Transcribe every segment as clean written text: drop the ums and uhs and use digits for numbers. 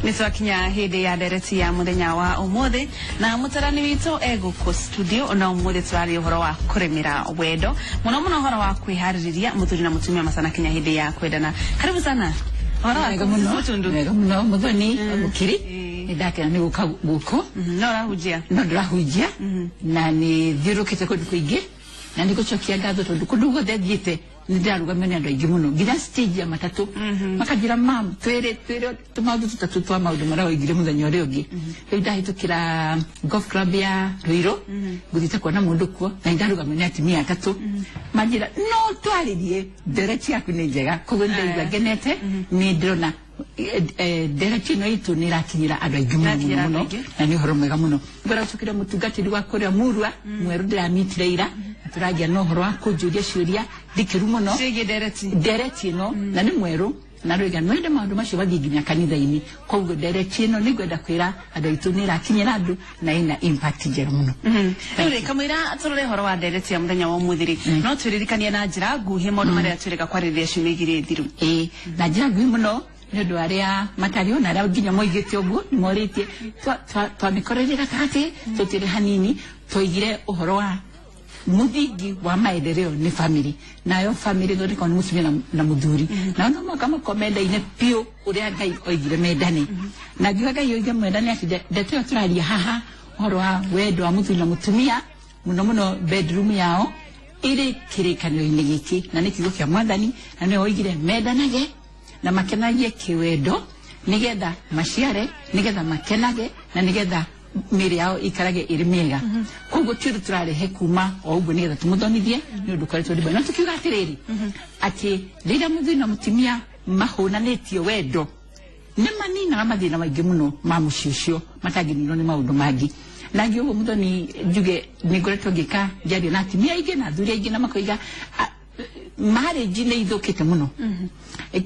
Nitwakinya hidi ya dereti ya muthenya wa umuthi na mutarani wito ego ko studio na umuthi twari uhoro wa kuremira wendo muno uhoro wa kwihaririria muthuri na mutumia masana kinya hidi ya kwendana. Karibu sana. Uhoro wa mutundu. Muno muthoni mukiri ndakira ni guko ndora hujia na ni thirukite kundu kuingi na ndiko chokia ngatho tondu kundu gothe thiite ndarugamio ni andu aingi muno nginya stage ya matatu makajira mam twere tumaundu tutatu twa maundu mara oigire muthenya uri ungi riu ndahitukira golf club ya Ruiro guthite kuona mundu kuo na ndarugamio ni atimia atatu majira no twaririe dereti yaku ni njega koguo ndaigua ngenete ni ndrona dereti no itu ni rakinyira andu aingi muno na ni uhoro mwega muno ngora tukira mutungatiri wa kuria murwa mweru ndiramitire ira turagia no horo akujuria ciuria dikiru muno dereti no na ni mweru na rwega nwende maundu macio bathinginya kanitha-ini koguo dereti no nigwenda kwira andu aitu ni rakinyira andu na ina impact njega muno riu kamwira turore horo wa dereti ya muthenya wa umuthiri no twiririkanie na njira nguhi maundu maria twirega kwaririria ciumigire thiru na njira nguhi muno ndu aria matario na aria nginya moigite uguo nimoritie twamikorerera kati tutire hanini toigire uhoro wa muthingi wa maendeleo ni family nayo family ndo ni mutumia na muthuri na no makama komenda ine pio uria ngai oigire mendani na ngai oigire mendani ati ndeto turaria haha uhoro wa wendo wa muthuri na mutumia muno bedroom yao iri kirikanio-ini giki na ni kiugo kia mwathani na ni oigire mendanage na makenagie kiwendo nigetha maciare nigetha makenage na nigetha miri yao ikarage iri miega koguo tiru turarehe kuma o uguo nigetha tumuthomithie ni undu koretwo ndibo no tukiuga atiriri ati riria muthuri na mutumia mahunanitio wendo ni manina mathina maingi muno ma muciĩ ũcio matangininwo ni maundu mangi na ngiugo muthoni njuge ni ngoretwo ngika njaria na atimia aingi na athuri aingi na makoiga marriage ni ithukite muno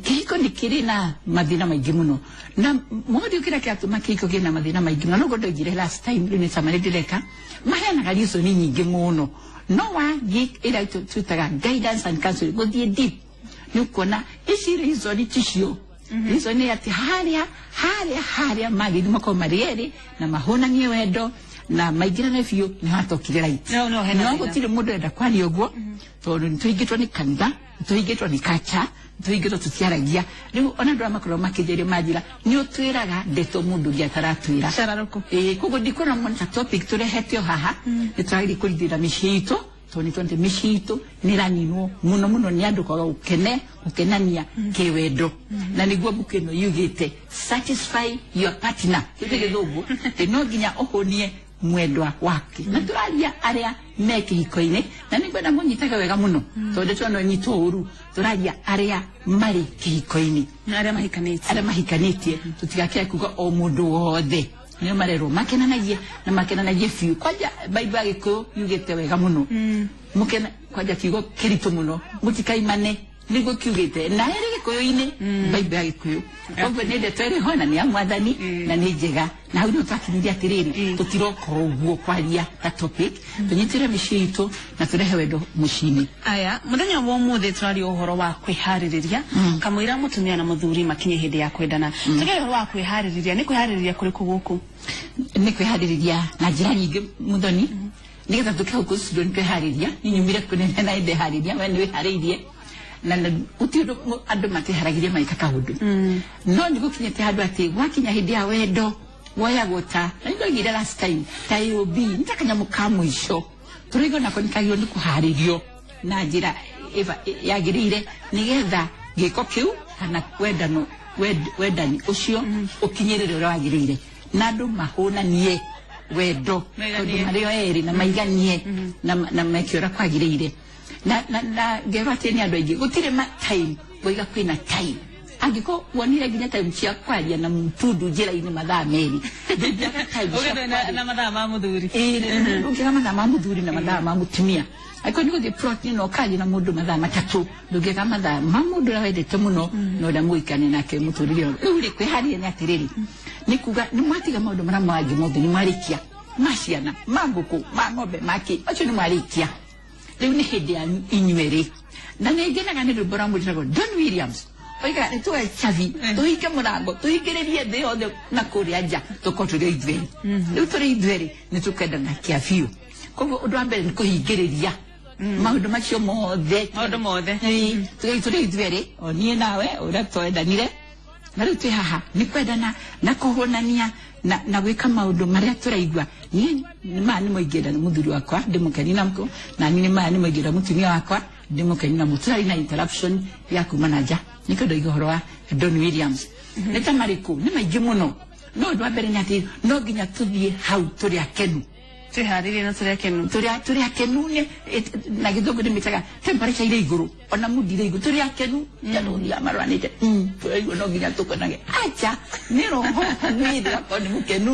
kiko ni kiri na mathina maingi muno na modi ukira kiatuma kiko kina mathina maingi muno no gondo igire last time ni samari direka mahena galizo ni nyingi muno no wa ira tutaga guidance and counseling go deep ni kuona ici reason tishio reason ni ati haria magi ni mako marieri na mahona ni wendo na maigira na fio ni hatokire right no gutire mundu enda kwani uguo tondu nituigitwo ni kanitha nituigitwo ni kacha nituigitwo tutiaragia riu ona ndu amakoro makijeria majira ni utwiraga ndeto mundu ngia taratwira koguo ndikona mona topic turehetio haha nitwagiri kurithira miciito toni tonte miciito niraninwo muno ni andu kwaga ukenania kiwendo na niguo bukeno yugite satisfy your partner tutige thugu no nginya uhonie mwendwa wake na turaria aria me kihiko-ini na ningwenda munyitaga wega muno tondu twana nyito uru turaria aria mari kihiko-ini na aria mahikanitie tutigakira kuga o mundu wothe ni marero makenanagie fiu kwaja Bible agikuyu yugite wega muno mukena kwaja kigo kiritu muno mutikaimane nigo kiugite na ere gikuyu-ini Bible agikuyu koguo ni ndeto iri hona ni amwathani na ni njega na hau twakiriria atiriri tutiroko uguo kwaria ta topic tunyitire miciĩ itu na turehe wendo muciĩ-ini aya muthenya wa umuthi turari uhoro wa kwihaririria kamwira mutumia na muthuri makinye hindi ya kwendana tuge uhoro wa kwihaririria ni kwihaririria kuri kuguku ni kwihaririria na njira nyingi muthoni nigetha tukahuku studio ni kwihariria ni nyumire kunene na inde hariria we ni wiharirie na utindo andu matiharagiria maika kaundu no ndigukinyete handu ati wakinya hindi ya wendo woya gota na ndo ngira last time tayobi nitakanya mukamwisho turigo nako nikagio ni kuharirio na njira yagirire nigetha giko kiu kana wendani ucio ukinyirire ura wagirire na andu mahunanie wendo tondu mario eri na maiganie na mekiora kwagirire na ngero ateni andu aingi gutire time boiga kwina time angiko wonire nginya time cia kwaria na mtundu njira-ini mathaa meri na mathaa ma muthuri ukiga mathaa ma muthuri na mathaa ma mutumia aiko niko the protein no kaji na mundu mathaa matatu ndugiga mathaa ma mundu na wendete muno no da muikane nake muturire uri kwiharia ni atiriri ni kuga ni mwatiga maundu mara mwangi mothe ni mwarikia maciana manguku ma ng'ombe maki acio ni mwarikia riu ni hindi ya inyueri na ningenaga ni rwimbo rwa mwirirago Don Williams oiga ni tuwe chavi tuike murango tuigererie thĩ yothe na kũrĩa nja tũkorwo tũrĩ ithuerĩ rĩu tũrĩ ithuerĩ nĩ tũkwenda na kĩabiũ koguo ũndũ wa mbere nĩ kũhingĩrĩria maũndũ macio mothe tũrĩ ithuerĩ o niĩ nawe ũrĩa twendanire na rĩu twĩ haha nĩ kwendana na kũhũnania na gwĩka maũndũ marĩa tũraigua niĩ nĩma nĩ moingĩra na mũthuri wakwa ndĩmũkeni na mko na niĩ nĩma nĩ moingĩra mũtumia wakwa ndĩmũkeni na mũtũrari na interruption ya kuma na nja nĩ kĩndũ iga ũhoro wa Don Williams nĩ ta marĩkũ nĩ maingĩ mũno no ũndũ wa mbere nĩ atĩ no nginya tũthiĩ hau tũrĩ akenu twĩharĩrie na tũrĩ akenu na gĩthũngũ ndĩmĩtaga temperature irĩ igũrũ ona mood irĩ igũrũ tũrĩ akenu nĩ amarwanĩte tũraigua no nginya tũkenage acha nĩ roho mwĩrĩ wakwa nĩ mũkenu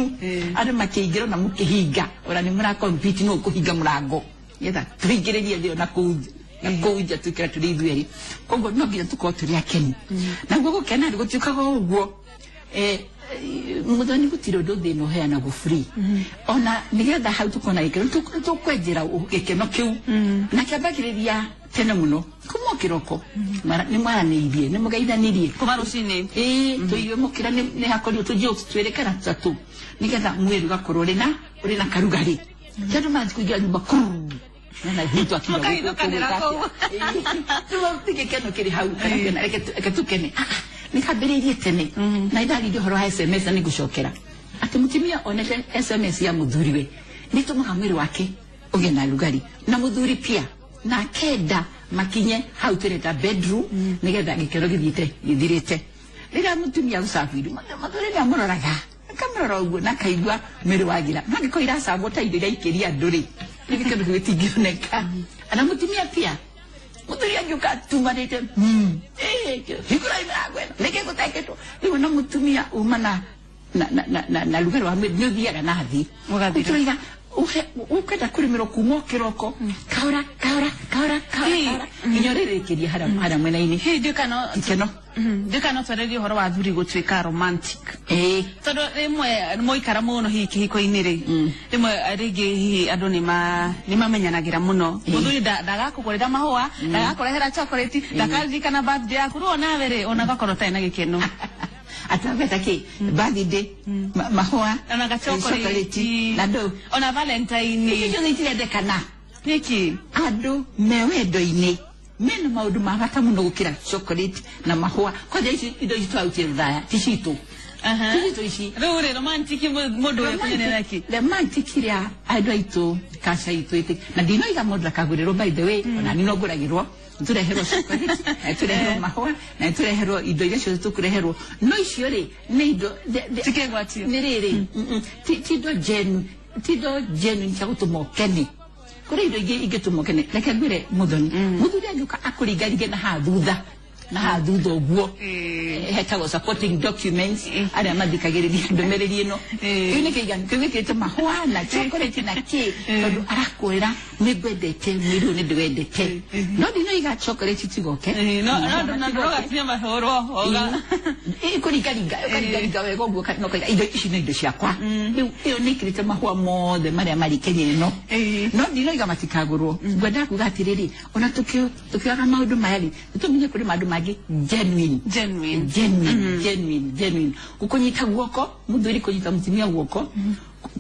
andũ makĩingĩra na mũkĩhinga ona nĩ mũra compete no kũhinga mũrango getha tũingĩrĩrie thĩ ona kũu nja twĩkĩra tũrĩ ithuerĩ koguo no nginya tũkorwo tũrĩ akenu naguo gũkena nĩ gũtuĩkaga ũguo muthoni gutiro ndo thino heanagwo free ona nigetha hau tukona gikeno tukwenjera gikeno kiu na kiambagiriria tene muno kuma kiroko ni mwaranĩirie ni mugeithanirie kuma rucini tuiwe mukira ni hakorio tu jokes twerekana tatu nigetha mwĩrĩ ugakorwo uri na karugari kĩndũ mathi kuingira nyumba kuru na hitu akiwa gikeno kiri hau kana reke tukene nikambĩrĩirie tene na idari horo ha SMS ni gucokera ati mutimia onete SMS ya muthuriwe nitumaga mwĩrĩ wake uge na lugari na muthuri pia na kenda makinye hau tureta bedroom nigetha gikero githirite rĩrĩa mutumia usafiru muthuri ni amuroraga akamurora uguo na kaigua mwĩrĩ wagira magikoira sabota iria ikiria nduri ni gikero gĩtingĩoneka ana mutumia pia muthuri agiuka tumanite hikura imagwe leke gutaketo rĩu na mutumia uma na lugari wa mwĩrĩ nĩ ũthiaga na thĩ ũgathiga ukenda kũrĩmĩrwo kuma kĩroko kaura inyorĩrĩkĩria hara mwena-inĩ ndikano twarĩrie ũhoro wa thuri gũtuĩka romantic tondũ rĩmwe moikara mũno hihi kĩhiko-inĩ rĩ rĩmwe rĩngĩ hihi andũ nĩ mamenyanagĩra mũno mũthuri ndagakũgũrĩra mahũa ndagakũrehera chocolate ndakaririkana birthday yaku rĩu onawe rĩ ona gakorwo ũtarĩ na gĩkeno ataweta ki birthday mahua ona ga chocolate na do ona valentine hiyo nĩ itirendekana niki andũ mewendo-inĩ mena maũndũ ma bata mũno gũkĩra chocolate na mahua kwaja indo ici twautie Rũthaya ti citũ ici rĩu rĩ romantic mũndũ ũyũ kũnyenera ki romantic ĩrĩa andũ aitũ kaca itũ na ndinoiga mũndũ akagũrĩrwo by the way ona nĩ ngũragĩrwo tureherwo chocolate tureherwo mahua na tureherwo indo iria ciothe tukureherwo no icio rĩ nĩ indo tikegwatio nĩ rĩrĩ ti indo genuine cia gũtũma ũkene kũrĩ indo ingĩ tũma ũkene reke ngwĩre muthuri angĩũka akũringaringe na thutha ũguo hetagwo supporting documents arĩa mathikagĩrĩria ndũmĩrĩri ĩno kĩu nĩ kĩiganu kĩu gĩkĩrĩte mahũa na chocolate na kĩ tondũ arakwĩra nĩ ngwendete mwĩrĩ ũyũ nĩ ndĩwendete no ndinoiga chocolate tigoke no ndũrogakinya mahũrwo kũringaringa wega ũguo nokoiga indo ici nĩ indo ciakwa rĩu ĩyo nĩ ĩkĩrĩte mahũa mothe marĩa marĩ Kenya ĩno no ndinoiga matikagũrwo ngwendaga kuga atĩrĩrĩ ona tũkĩoyaga maũndũ maya rĩ nĩtũmenye kũrĩ maũndũ mangĩ genuine gũkũnyita guoko muthuri kũnyita mutumia guoko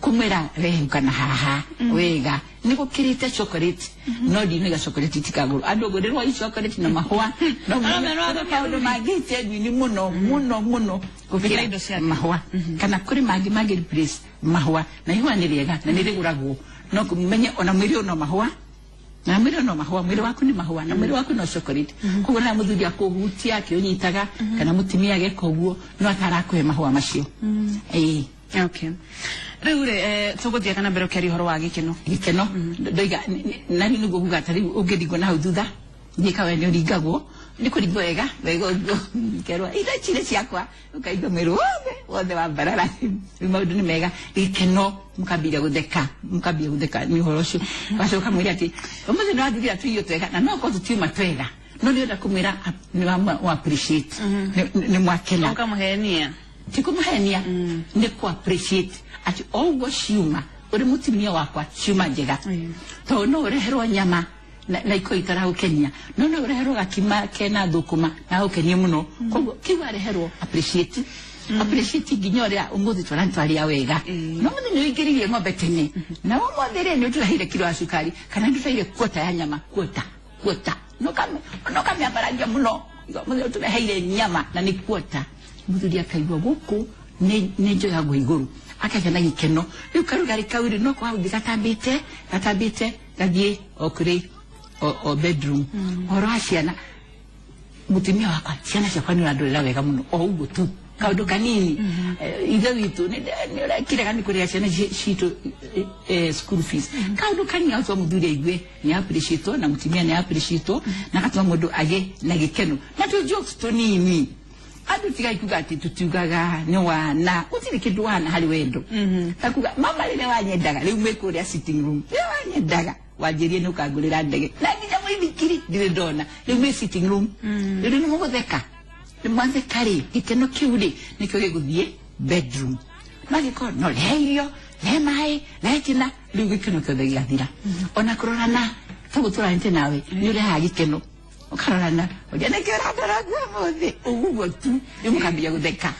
kumwĩra wehukana haha wega nĩ gũkĩrĩte chocolate no ndinoiga chocolate itikagũrwo andũ ngũrĩrwo chocolate na mahũa no maũndũ mangĩ genuine mũno gũkĩra mahũa kana kũrĩ mangĩ replace mahũa na ihũa nĩ rĩega na nĩ rĩgũragwo no kũmenye ona mwĩrĩ ũno mahũa na mwĩrĩ no mahũa mwĩrĩ waku nĩ mahũa na mwĩrĩ waku no chocolate koguo na mũthuri akũhutia akĩũnyitaga kana mutumia ageka ũguo no atarakũhe mahũa macio okay rĩu rĩ tũgũthiĩ kana mbere ũkĩaria ũhoro wa gĩkeno ndoiga na rĩu nĩguo kuga atari ũngĩringwo na hau thutha ngĩka we nĩ ũringagwo nĩ kũringwo wega ũguo kerwo indo cirĩ ciakwa ũkaigua mwĩrĩ wothe wa mbarara maũndũ nĩ mega gĩkeno mũkambia gũtheka nĩ ũhoro ũcio gacoka mwĩrĩ atĩ ũmũthĩ nĩ wathiria tũirio twega na no korwo tũtiuma twega no nĩ ũrenda kũmwĩra nĩ appreciate nĩ mwakena ũkamũhenia ti kũmũhenia nĩ kũ appreciate atĩ o ũguo ciuma ũrĩ mutumia wakwa ciuma njega tondũ no ũreherwo nyama na iko itara ukenya no rehero gakima kena thukuma na ukenya muno koguo kiwa rehero appreciate ginyoria umuthi twaria wega no muthi ni ingiririe ng'ombe tene na umuthi ni turahire kilo ya sukari kana ndutaire kwota ya nyama kwota no kame abaranja muno muthi turahire nyama na ni kwota muthi akaigwa guku ne njo ya iguru akagena gikeno riu karugari kauri no kwa gatambite gathie okuri o bedroom oro aciana mutumia wakwa ciana ciakwa ni urandorera wega muno o uguo tu kaundu kanini ithe witu ni urekire gani kuria ciana citu school fees kaundu kanini atwa muthuri aigwe ni appreciate na mutumia ni appreciate na katwa mundu age na gikeno na tu jokes tunini adu tiga ikuga ati tutugaga ni wana utiri kindu wana hali wendo takuga mama rire wanyendaga riu mekuria sitting room wanyendaga wajirie ni ukagurira ndege na nginya mwibikiri ndire ndona riu me sitting room riu ni mugutheka ni mwanze kari gikeno kiuri nikyo giguthie bedroom magiko no leirio le mai le kina riu gikeno kiothe gigathira ona kurorana tugutura nte nawe ni uri ha gikeno ukarorana ujana kiradaraga mothe uguo tu nimukambia gutheka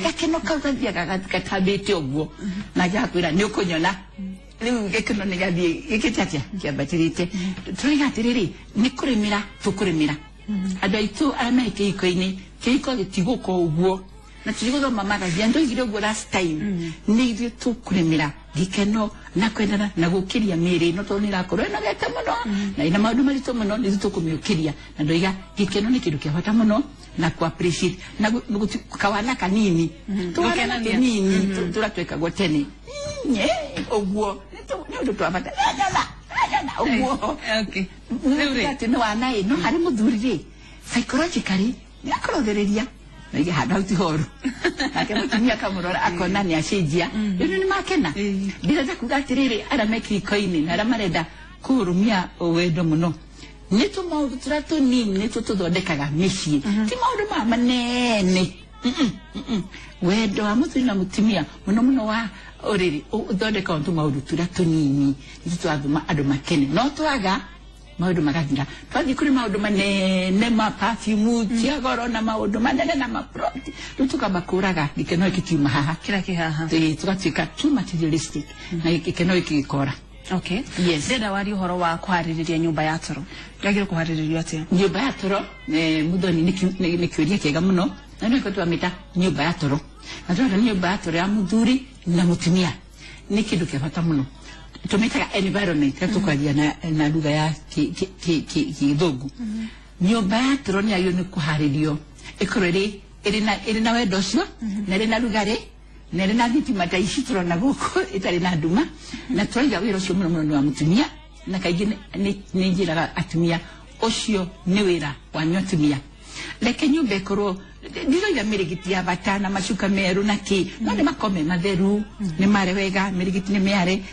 gakeno kauthia gatabite uguo na jakwira ni ukunyona riu gikeno ni gathie gikitatia kiambatirite turiga atiriri ni kurimira tukurimira andu aitu amaike iko-ini kiiko gitiguko uguo na turigothoma magathia ndoigire uguo last time ni ithuĩ tukurimira gikeno na kwendana na gukiria miri no to nirakorwo na gete muno na ina maundu maritu muno ni tukumiukiria na ndoiga gikeno ni kindu kia bata muno na ku appreciate na kawana kanini tuwana nini turatweka gotene nye uguo ni undu twa bata na uguo okay ati no wana no hari muthurire psychologically yakorothereria nige hada utihoru ake mutumia kamurora akona ni acenjia riu ni makena ndiraza kugatiriri ara meki koini na ara marenda kurumia wendo muno ni tu maundu turatu ni tu tuthondekaga micii ti maundu manene wendo wa muthuri na mutumia muno wa oriri uthondeka untu maundu turatu nini ni twathuma andu makene no twaga maundu magathira twathi kuri maundu manene ma perfume cia goro na maundu manene na maproti tukaba kuraga gikeno kikiuma haha kila kihaha tugatika too materialistic na gikeno gikora okay yes ndenda wari uhoro wa kuhaririria nyumba ya toro ndagire kuhaririria atia nyumba ya toro muthoni ni kiuria kiega muno na niko twamita nyumba ya toro na twara nyumba ya toro ya muthuri na mutumia ni kindu kia bata muno tumitaga environment tukwaria na lugha ya kithungu nyumba ya toro ni ayo ni kuharirio ikoreri irina wendo cio na irina lugari na irina thitima ta ici turona guku itari na nduma na twiga wira cio muno wa mutumia na kaigi ni njiraga atumia ucio ni wira wa nyotumia leke nyumba ikorwo ndiroiga mirigiti ya bata na macuka meru na ki no ni makome matheru ni mare wega mirigiti ni miare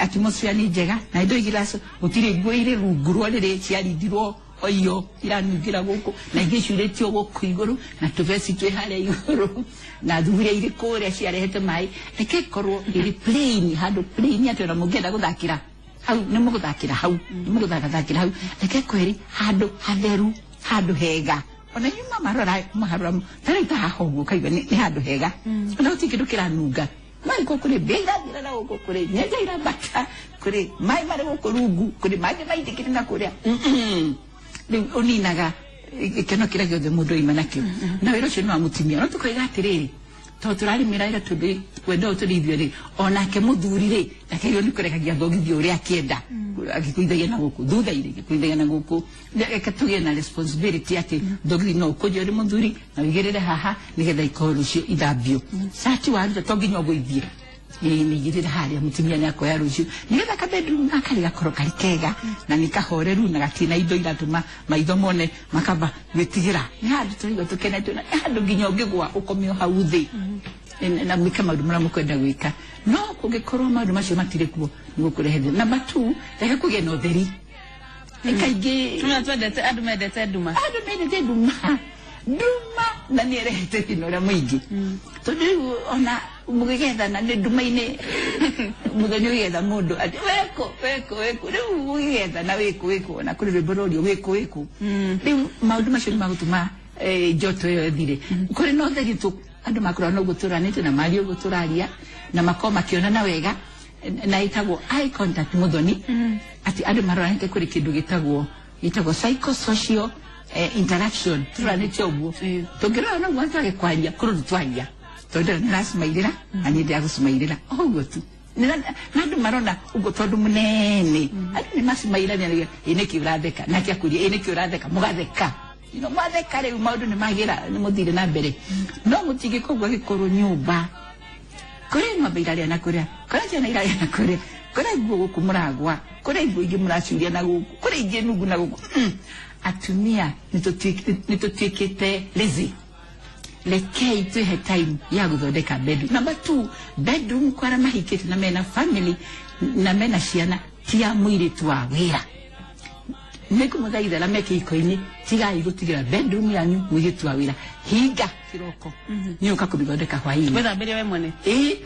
atmosphere ni njega na indo igiraso gutire ngwire rungurwo riri ciarindirwo oyo iranungira guku na igicurĩtio guku iguru na tuvesi twi haria iguru na thuria iri kuria ciarehete mai reke korwo iri plain handu plain atira mungenda guthakira hau ni muguthakira hau ni muguthakira hau reke kweri handu hatheru handu hega ona yuma marora maharam tari ta hogu kaiba ni handu hega ona utikindu kiranunga mai ko kuri bega dira na ko kuri nyeja ira bata kuri mai mare ko rugu kuri mai mai dikina kuria uninaga ikeno kira giothe mundu imanakio na wira cio no amutimia no tukoiga atiriri to turari miraira tudi wendo turithio ri ona ke muthuri ri akegio ni kurekagia thogithio uri akienda akikuithagia na guku thutha iri akikuithagia na guku eke tugie na responsibility ati thogithi no kujo ri muthuri na wigirire haha nigetha ikoru cio ithambio sati waruta to nginya guithie ni girire haria mutumia ni akoya rucio nigetha ka bedroom akari gakoro kari kega na nikahoreru na gatina indo iratuma maitho mone makamba gwitigira ni handu turigo tukenete na handu nginya ungigwa ukomio hau thi na mwika maundu mara mukwenda gwika no kungikorwo maundu macio matire kuo nigukurehe na matu reke kugie na utheri ikaingi twendete andu mendete nduma nduma na nirehete thina mwingi tondu ona mugigetha na ni nduma-ini muthenya ugetha mundu ati weko riu mugigetha na weko na kuri rwimbo rurio weko riu maundu macio ni magutuma njoto iyo ethire kuri no theri tu andu makora no guturanite na mari guturaria na makoma makionana wega na itagwo eye contact muthoni ati andu maroranite kuri kindu gitagwo psychosocial interaction turanite uguo tungirora no mwanza kwaria kuri twaria tondu nirasimairira ani ndia gusimairira uguo tu nandu marona uguo tondu munene andu ni masimairania ine kiuratheka na kiakuria ine kiuratheka mugatheka mwatheka riu maundu ni magira ni muthire na mbere no mutige kogwa gikoro nyumba kuri mabiraria na kuria kuri ciana iraria na kuria kuri iguo guku muragwa kuri iguo ingi muraciuria na guku kuri ingi nungu na guku atumia nitutikite lazy lekei tuhe time ya guthondeka bedroom. Number 2, bedroom kwara mahikite na mena family na mena ciana tia mwiri twa wira niku muthaitha la meke ikoini tiga igutigira bedroom yanyu mwiri twa wira higa kiroko ni ukakubithondeka hwaini wethambirie we mwene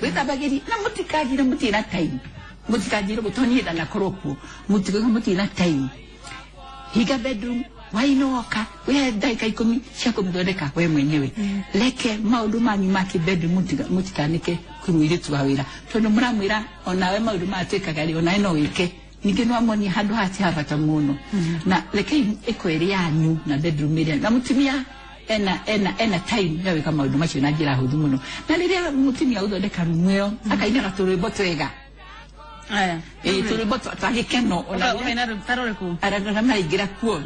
wethambagiri na mutikagire mutina time mutikagire gutonyitha na koroku mutina time higa bedroom wainoka we daika 10 cia kumithondeka we mwenyewe leke maundu manyu make bedroom mutikanike kumwiri twa wira tondu muramwira onawe maundu matwikaga ri onawe no wike ninge no amoni handu hati habata muno na leke ekweri yanyu na bedroom iri na mutumia ena time ya wika maundu macio na njira huthu muno na riria mutumia uthondeka rumweo akainira turwimbo twega aya turwimbo twagikeno ona umena tarore ku aragana maigira kuo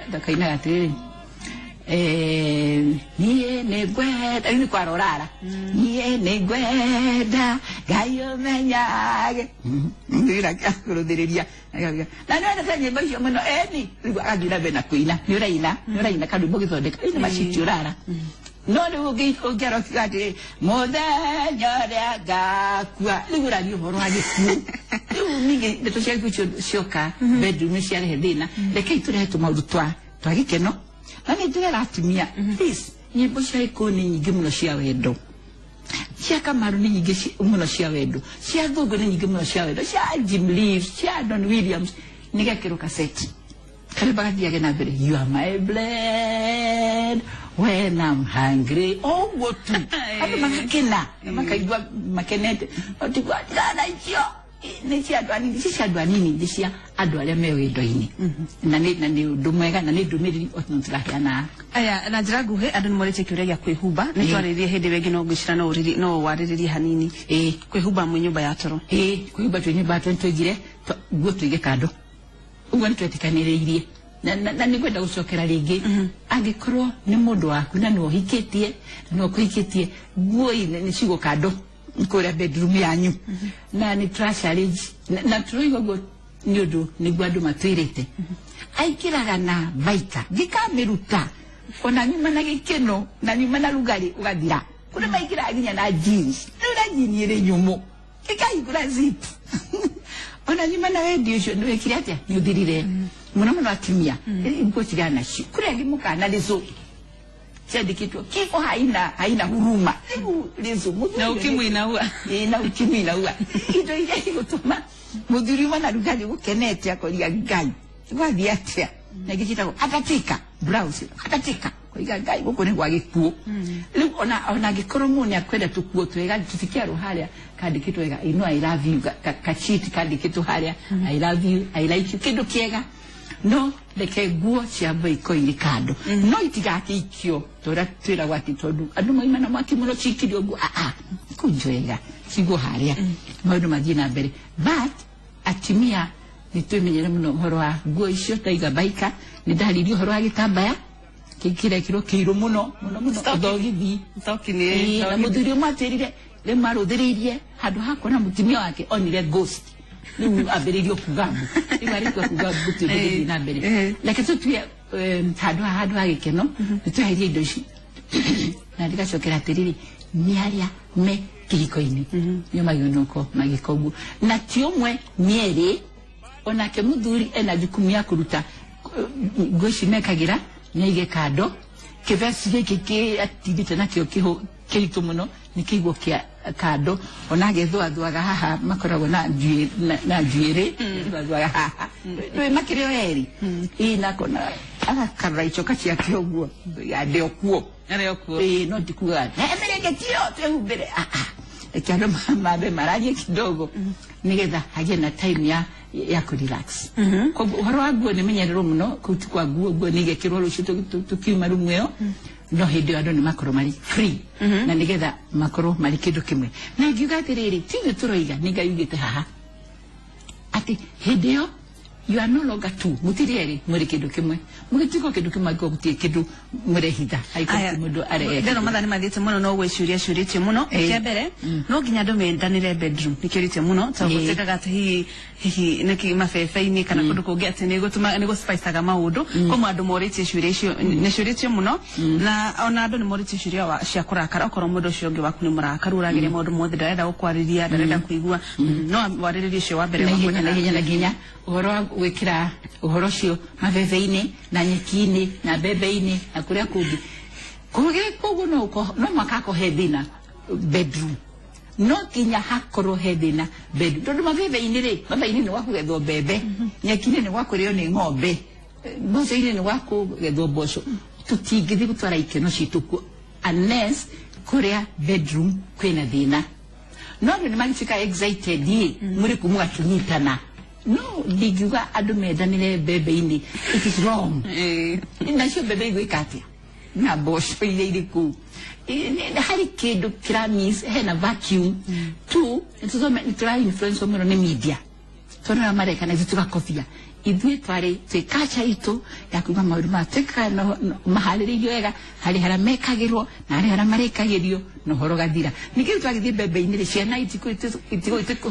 ndakaina atiri niye negweda ni kwarorara niye negweda gayo menyage ndira kakurudiriria na ndio nafanya mbisho muno ni agira bena kuina ni uraina kadu bogithondeka ina mashiti urara no rugi ugero kati modanya gakwa ligurani horo agikuo mingi ndoshaka kucho shoka bedroom cia hedina leke ture tu maundu twagikeno nani ndira atumia please nyimbo cia ikoni nyingi muno cia wendo cia kamaru ni nyingi muno cia wendo cia thugu ni nyingi muno cia wendo cia Jim Leaves cia Don Williams nigakiro cassette kale bagadia gena bere you are my blood when I'm hungry oh what to ati makena makaigwa makenete ati kwa dana hiyo ni cia adwanini ndisia andu aria me wendo-ini na ni undu mwega na ni ndumiriri otuturahiana aya na njira nguhi andu nimorete kiuria gia kwihumba ni twaririe hindi wengi no ngwicira no wariririe hanini kwihumba mu nyumba ya toro kwihumba twi nyumba twigire guo tuige kando uguo nitwetikaniriirie na nikwenda gucokera ringi angikorwo ni mundu waku na no hikitie no kuhikitie guo ni cigo kando kuria bedroom yanyu na ni trash challenge na tuigo go nyodo ni gwadu matwirite aikiraga na baita gikamiruta ona nyuma na gikeno na nyuma na lugari ugathira kuna maikira aginya na jeans na jeans ire nyumo kikaigura zip ona nyuma na radio show no ekirate nyudirire muno atimia ngo kigana shi kuria gimuka na lezo chadi kitu kifo haina huruma lezo na ukimwi na ua na ukimwi na ua kitu ile gutuma muthuri na lugari gukenete akoria ngai gwathi atia na gikita akatika blouse akatika koiga ngai guko ni gwa gikuo riu ona gikoro muni akwenda tukuo twega tufikia ruharia kandi kitu ega ino I love you ka cheat kandi kitu haria I love you I like you kitu kiega no leke guo cia boiko iri kando no itigake ikio tora twira gwati tondu andu moimana mwaki muno cikirio guo kunjoega cigo haria maundu mathina mbere but atimia nitwemenyere muno horo wa guo icio taiga baika ni dalili horo wa gitambaya kikira kiro kiiro muno othogithi tokini na muthuri matirire le maruthiririe handu hako na mutimia wake onire ghost ni abiririo kugambu ibari kwa kugambu tuthiri na mbere leke tutuye handu agikeno tutuye indo ici na ndikacokera tiriri miaria me kiriko-ini nyo mayunoko magikogu na tiomwe mieri onake muthuri ena jukumu ya kuruta goshi mekagira nige kado kivesi giki atibite nakio kiritu muno nikigwo kia kado onage thwaga haha makoragwo na njuire thwaga haha we makirio eri ina kona akara ichoka cia kioguo ade okuo no dikuga emereke tio tehubere ekano mabe maraje kidogo nigetha haje na time ya ku relax ko horo aguo ni menyerero muno kutukwa guo nige kirolo shuto tukiuma rumweo no hindi ando ni makoro mari free na nigetha makoro mari kindu kimwe na ngiuga atiriri tini turoiga niga yugite haha ati hindio you are no longer two mutirieri muri kindu kimwe mugitiko kindu kimwe ko gutie kindu muri hitha aiko mundu are ndero madani madite muno no gweshuria shurite muno kiambere no ginya ndo mendanire bedroom nikirite muno taguteka gati hihi neki mafefeini kana kundu kugi ati negutuma nego spice ga maundu ko mwandu morite shuria icio ne shurite muno na ona andu ni morite shuria wa cia kurakara okoro mundu ucio ngi waku ni murakara uragire maundu mothe ndarenda gukwariria ndarenda kuigua no wariririe cio wa mbere na ginya uhoro wikira uhoro cio mafefeini na nyekini na bebeini na kuria kungi kuge kogo no makako hedina bedroom no kinya hakoro hedina bedroom tondu mafefeini ri bebeini ni wakugethwo bebe nyekini ni wakurio ni ng'ombe boco ini ni wakugethwo boco tutingithi gutwara ikeno cituku unless kuria bedroom kwina thina no ni magifika excited muri kumwa tunyitana no digiuga adu medanire bebeini it is wrong na sio bebe gwikatia na bosho ile iliku ni hari kindu kiramis hena vacuum tu ntuzome nitrai influence omero ne media tona mareka na zituka kofia idwe tware tekacha ito yakuba mauru mateka no mahaliri yoega hari haramekagirwo na hari haramarekagirio no horo gathira nikiru twagithie bebeini ri ciana itiko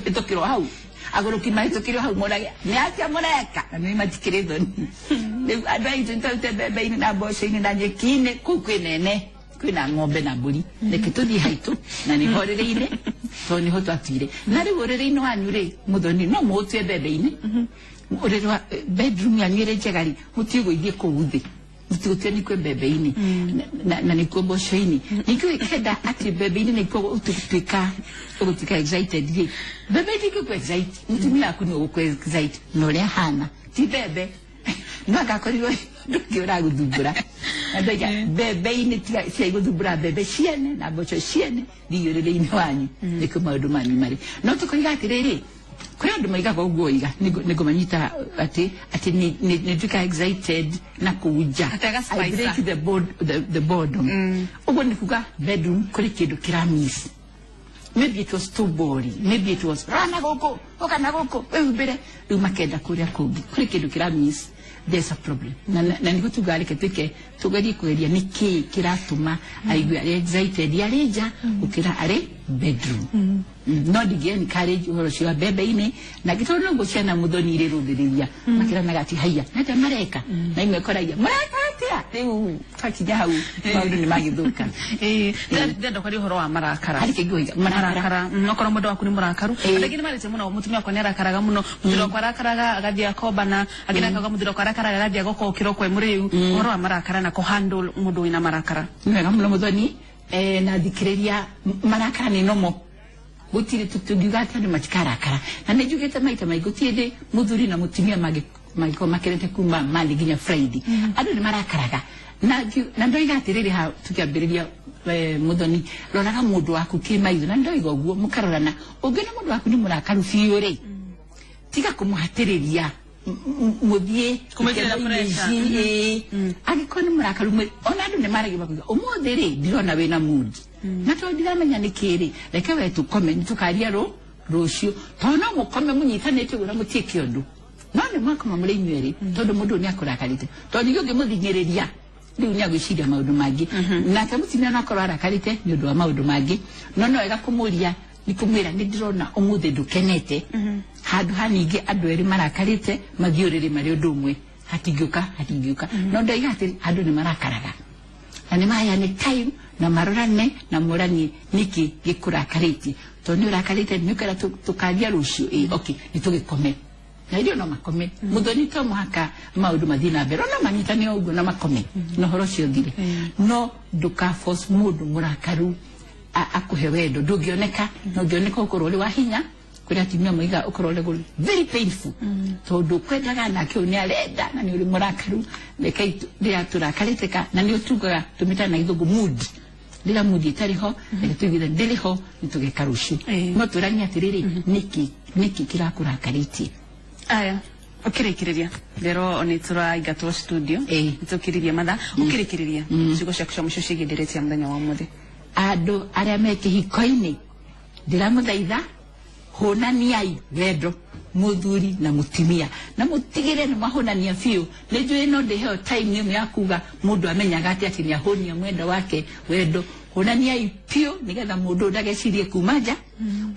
hitokiro hau agoro kimaito kiro hau morage ni atia moreka ni matikiredo ni adai tunta bebe ni na bosho ni na nyekine kukwenene kwina ng'ombe na mburi nekituthi haitu na ni horereire to ni hoto atire na ri horereine wanyure muthoni no mutwe bebe ini orerwa bedroom ya nyire jegari mutigo ithie kuuthi mututwe ni kwe bebe ini na ni ko bosho ini nikwe keda ati bebe ini ni ko utupika ugutika excited ye bebe dike ku excited mutumi akuno ku excited no le hana ti bebe no akakoriro ndugira gudubura adoja bebe ini ti sai gudubura bebe shiene na bocho shiene diyore ini wanyu niko maudu mari no tukoiga atiriri kwa ndo maiga kwa ugoiga nigo manyita ati ni duka excited na kuja I break the boredom ugo nikuga bedroom kuri kidu kiramis maybe it was too boring maybe it was rana goko okana goko ubere umakenda kuria kugi kuri kidu kiramis there's a problem na niko tugari ketike tugari kweria niki kiratuma aigwa excited yareja ukira are bedroom no digeni courage uhoro cio bebe ine na gitono guciana muthoni ri ruthiriria makira na gati haya na mareka na ime koraia mareka atia riu fakija hau maundu ni magithuka ndendo kari uhoro wa marakara hari kigoiga marakara nokoro mundu waku ni murakaru ndagini marite muno mutumia kwa nerakaraga muno muthiro kwa rakaraga agathia kobana aginakaga muthiro kwa rakaraga agathia goko kirokwe muriu uhoro wa marakara na ko handle mundu ina marakara ngega muno muthoni na dikireria marakara ni nomo gutire tutugiga ni matikarakara na nejugete maita maigutiende muthuri na mutumia magiko makerete kuma mali ginya Friday adu ni marakaraga na ndoiga atiriri ha tukiambiriria muthoni roraga mundu waku kimaitho na ndoiga uguo mukarorana ungena mundu waku ni murakaru fiore tiga kumuhatiriria muthie kumeterera pressure agikoni murakaru mwe ona andu ni maragi bakuga umuthiri ndirona wina mood na to ndiramenya nikiri reke wetu comment tukaria rucio tono mukome munyitanete gura mutie kiondu none mwakoma muri nyweri tondu mundu ni akurakarite tondu yoge muthinyiriria riu ni agwiciria maundu mangi na kamutimia na akora arakarite ni undu wa maundu mangi no ega kumuria ni kumwira ni ndirona umuthi ndukenete handu haningi andu eri marakarite mathiuriri mari undu umwe hatingiuka no ndaiga ati andu ni marakaraga na ni maya ni time na marorane na murani niki gikurakarite to ni urakarite ni kara tukaria rucio okay ni tugikome na irio no makome muthoni to muhaka maundu mathina mbere no manyitane uguo na makome no horo cio thire no nduka force mundu murakaru akuhe wendo ndungioneka no ngioneka ukorwo ri wa hinya kuri atimia moiga ukorwo ri very painful tondu kwendaga nake uni arenda na ni uri murakaru lekai ria turakariteka na ni utugaga tumita na ithugu mood ndira mudi tariho tugithe ndiriho nitugekarushi no turania atiriri niki kirakurakaritie aya ukirekereria rero onitura igato studio nitukiriria matha ukirekereria cigo ciaku cia muco cigenderetia muthenya wa muthe andu aria mekihiko-ini ndiramuthaitha honaniai wendo muthuri na mutimia na mutigire ni mahonania fiu nejwe no ndiheo time ni ya kuga mundu amenyaga ati ni ahonia mwendo wake wendo honaniai pio nigetha mundu ndagecirie kumaja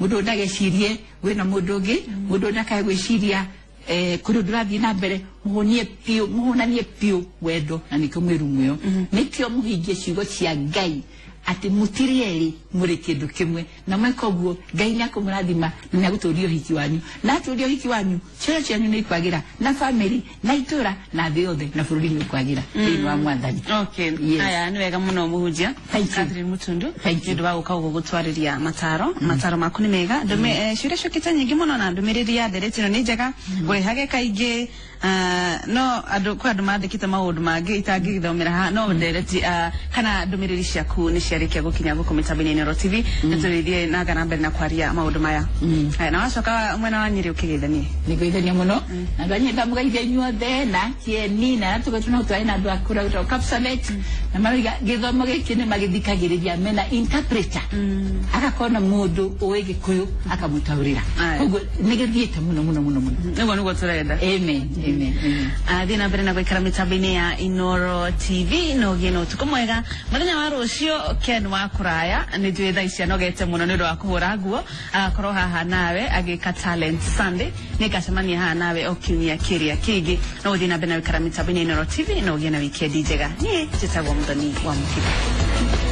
mundu ndagecirie wena mundu ungi mundu ndakagwiciria kuri ndurathi na mbere muhonanie pio wendo na nikyo mwiru muyo nikyo muhingie ciugo cia Ngai ati mutirieri muri kindu kimwe na mweko guo Ngai ni akumurathima na aguturio hiki wanyu na aturio hiki wanyu cioro cianyu ni kwagira na family na itura na thĩ yothe na bururi ni kwagira thĩinĩ wa Mwathani. Okay, aya ni wega muno muhunjia Catherine Mutundu ndu wa guka gutwariria mataro maku ni mega ndume ciuria ciokite nyingi muno na ndumiriri ya ndereti ni njega ngurihage kaingi no andu mandikite maundu mangi itangithomera ha no ndereti kana ndumiriri ciaku ni ciarikia gukinya guku mitambo-ini Ino TV niturithie na gana mbere na kwaria maundu maya na wacoka mwena wa Nyeri ukigithania niguithania muno na ndanyenda mugaithia inyuothe na kieni na tugotuna utwae na andu akura uto Kapsabet na mariga githomo giki ni magithikagiriria mena interpreter agakona mundu uwe Gikuyu akamutaurira uguo nigithiete muno niguo niguo turenda amen athina mbere na gwikara mitambo-ini ya Ino TV no gino tukumwega muthenya wa rucio Ken wa kuraya ni njui thaa ici anogete muno ni undu wa kuhura nguo agakorwo haha nawe agika Talent Sunday ni gacemania haha nawe o kiumia kiria kingi no uthii na mbere na gwikara mitambo-ini ya Ino TV no ugie na wikendi njega ni njitagwo Muthoni wa Mukithi.